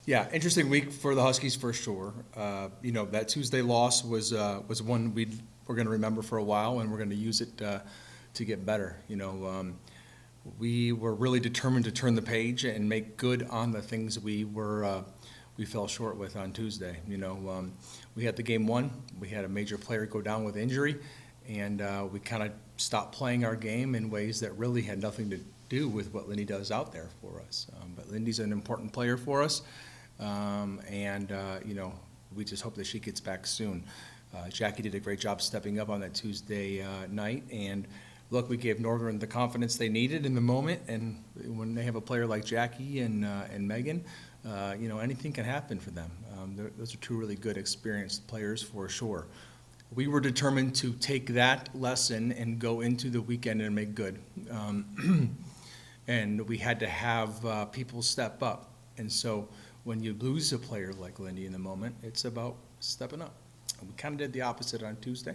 Yeah, interesting week for the Huskies for sure. That Tuesday loss was one we're going to remember for a while, and we're going to use it to get better. We were really determined to turn the page and make good on the things we fell short with on Tuesday. We had the game won. We had a major player go down with injury, and we kind of stopped playing our game in ways that really had nothing to do with what Lindy does out there for us. But Lindy's an important player for us. We just hope that she gets back soon. Jackie did a great job stepping up on that Tuesday night, and look, we gave Northern the confidence they needed in the moment. And when they have a player like Jackie and Megan, anything can happen for them. Those are two really good, experienced players for sure. We were determined to take that lesson and go into the weekend and make good. And we had to have people step up, and so when you lose a player like Lindy in the moment, it's about stepping up. And we kind of did the opposite on Tuesday,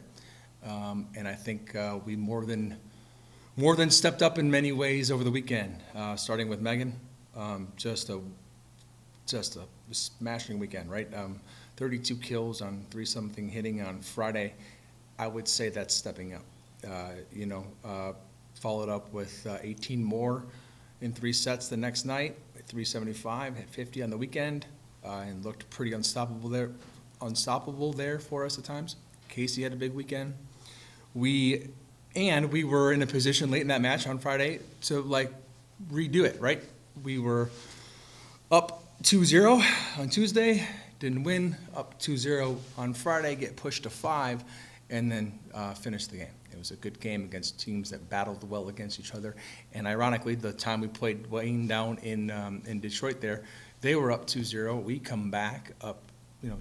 and I think we more than stepped up in many ways over the weekend. Starting with Megan, just a smashing weekend, right? 32 kills on 3-something hitting on Friday. I would say that's stepping up. Followed up with 18 more in 3 sets the next night. 375, hit 50 on the weekend, and looked pretty unstoppable there for us at times. Casey had a big weekend. We were in a position late in that match on Friday to redo it, right? We were up 2-0 on Tuesday, didn't win, up 2-0 on Friday, get pushed to 5, and then finish the game. It was a good game against teams that battled well against each other. And ironically, the time we played Wayne down in Detroit there, they were up 2-0. We come back up,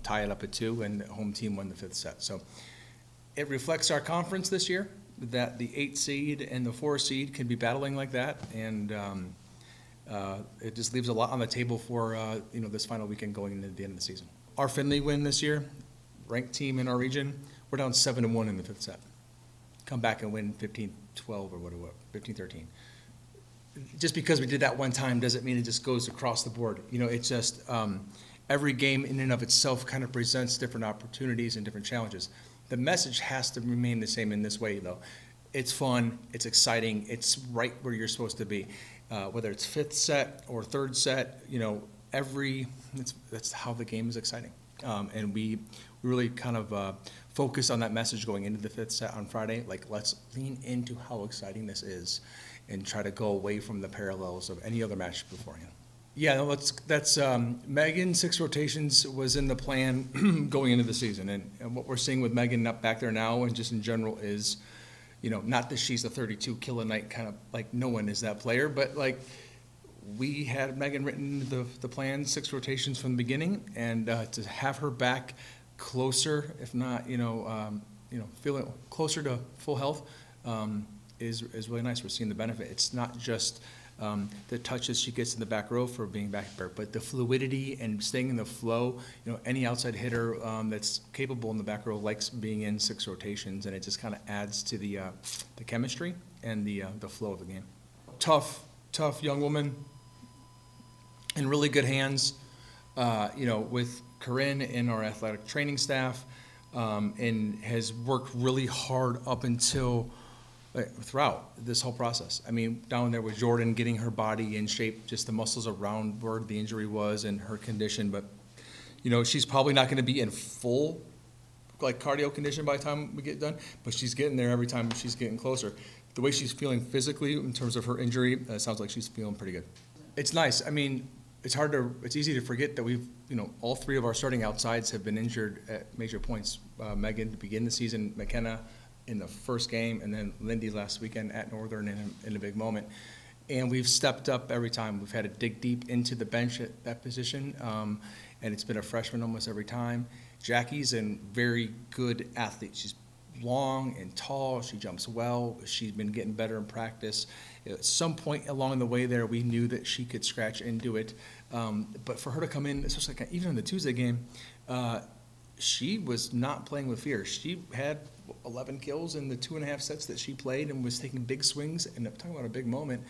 tie it up at 2, and the home team won the 5th set. So it reflects our conference this year that the 8 seed and the 4 seed can be battling like that. And it just leaves a lot on the table for this final weekend going into the end of the season. Our Finley win this year, ranked team in our region, we're down 7-1 in the 5th set. Come back and win 15-12 or whatever, 15-13. Just because we did that one time doesn't mean it just goes across the board. It's just every game in and of itself kind of presents different opportunities and different challenges. The message has to remain the same in this way, though. It's fun, it's exciting, it's right where you're supposed to be. Whether it's 5th set or 3rd set, that's how the game is exciting. And we really kind of focus on that message going into the 5th set on Friday. Let's lean into how exciting this is and try to go away from the parallels of any other match beforehand. Yeah, no, that's Megan, 6 rotations was in the plan going into the season. And what we're seeing with Megan up back there now and just in general is, not that she's a 32 kill a night kind of, no one is that player, but we had Megan written the plan, 6 rotations from the beginning, and to have her back closer, if not, feeling closer to full health, is really nice. We're seeing the benefit. It's not just the touches she gets in the back row for being back there, but the fluidity and staying in the flow. Any outside hitter that's capable in the back row likes being in 6 rotations, and it just kind of adds to the chemistry and the flow of the game. Tough young woman in really good hands, with Corinne and our athletic training staff, and has worked really hard up until throughout this whole process. I mean, down there with Jordan, getting her body in shape, just the muscles around where the injury was and her condition. But, she's probably not going to be in full cardio condition by the time we get done, but she's getting there every time she's getting closer. The way she's feeling physically in terms of her injury, sounds like she's feeling pretty good. It's nice. I mean, it's easy to forget that we've, all 3 of our starting outsides have been injured at major points. Megan to begin the season, McKenna in the first game, and then Lindy last weekend at Northern in a big moment. And we've stepped up every time. We've had to dig deep into the bench at that position, and it's been a freshman almost every time. Jackie's a very good athlete. She's long and tall. She jumps well. She's been getting better in practice. At some point along the way there, we knew that she could scratch into it. But for her to come in, especially even in the Tuesday game, she was not playing with fear. She had 11 kills in the 2.5 sets that she played and was taking big swings. And I'm talking about a big moment.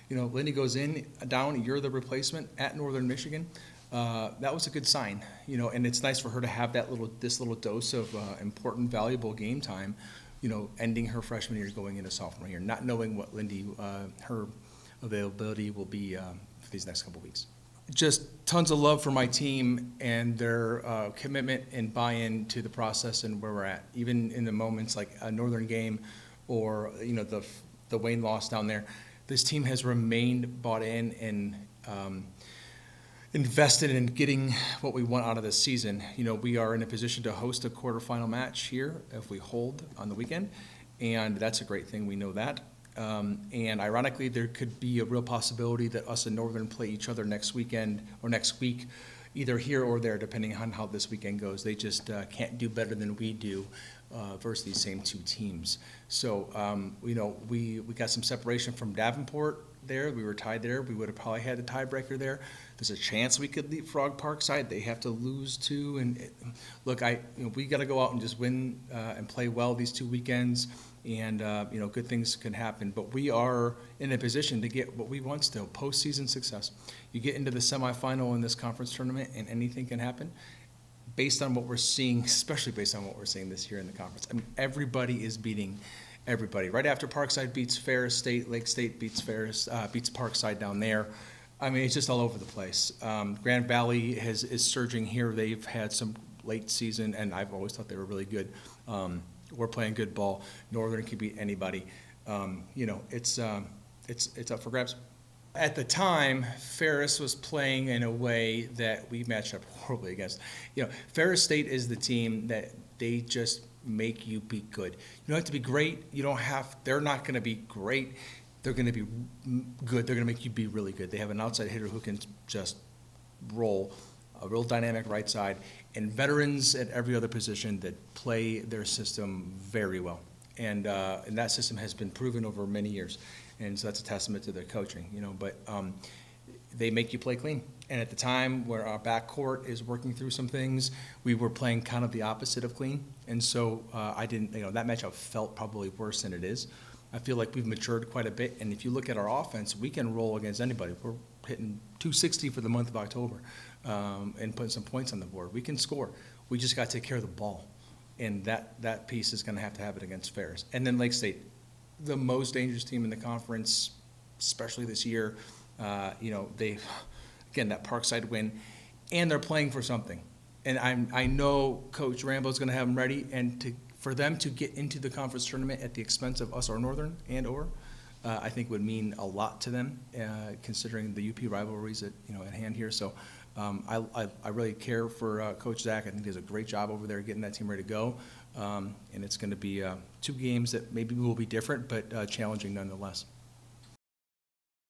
Lindy goes in, down, you're the replacement at Northern Michigan. that was a good sign, and it's nice for her to have this little dose of important, valuable game time, ending her freshman year, going into sophomore year, not knowing what Lindy, her availability will be for these next couple weeks. Just tons of love for my team and their commitment and buy-in to the process and where we're at, even in the moments like a Northern game or the Wayne loss down there. This team has remained bought in and invested in getting what we want out of this season. We are in a position to host a quarterfinal match here if we hold on the weekend, and that's a great thing. We know that. And ironically, there could be a real possibility that us and Northern play each other next weekend or next week, either here or there, depending on how this weekend goes. They just can't do better than we do versus these same two teams. So, we got some separation from Davenport there. We were tied there. We would have probably had the tiebreaker there. There's a chance we could leapfrog Parkside. They have to lose too. And look, we got to go out and just win and play well these 2 weekends. And, good things can happen. But we are in a position to get what we want still, postseason success. You get into the semifinal in this conference tournament, and anything can happen based on what we're seeing, especially based on what we're seeing this year in the conference. I mean, everybody is beating everybody. Right after Parkside beats Ferris State, Lake State beats Parkside down there. I mean, it's just all over the place. Grand Valley is surging here. They've had some late season, and I've always thought they were really good. We're playing good ball. Northern can beat anybody. It's up for grabs. At the time, Ferris was playing in a way that we matched up horribly against. Ferris State is the team that they just make you be good. You don't have to be great. They're not going to be great. They're going to be good. They're going to make you be really good. They have an outside hitter who can just roll, a real dynamic right side, and veterans at every other position that play their system very well. And that system has been proven over many years. And so that's a testament to their coaching, but they make you play clean. And at the time where our backcourt is working through some things, we were playing kind of the opposite of clean. And so that matchup felt probably worse than it is. I feel like we've matured quite a bit. And if you look at our offense, we can roll against anybody. We're hitting 260 for the month of October and putting some points on the board. We can score. We just got to take care of the ball. And that piece is going to have it against Ferris. And then Lake State, the most dangerous team in the conference, especially this year. Again, that Parkside win, and they're playing for something. And I know Coach Rambo's going to have them ready, and for them to get into the conference tournament at the expense of us or Northern I think would mean a lot to them, considering the UP rivalries at hand here. So I really care for Coach Zach. I think he does a great job over there getting that team ready to go. And it's going to be 2 games that maybe will be different, but challenging nonetheless.